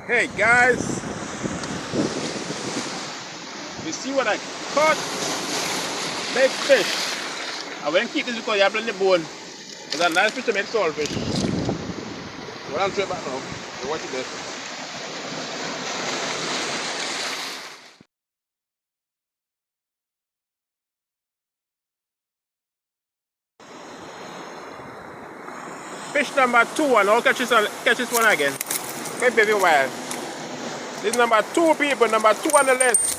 Hey guys, you see what I caught? Big fish. I won't keep this because you have plenty of bone. It's a nice fish to make saltfish. Well, I'm straight back now. So watch this. Fish number 2, and I'll catch this one again. Quite baby wild. This is number 2, people, number 2 on the list.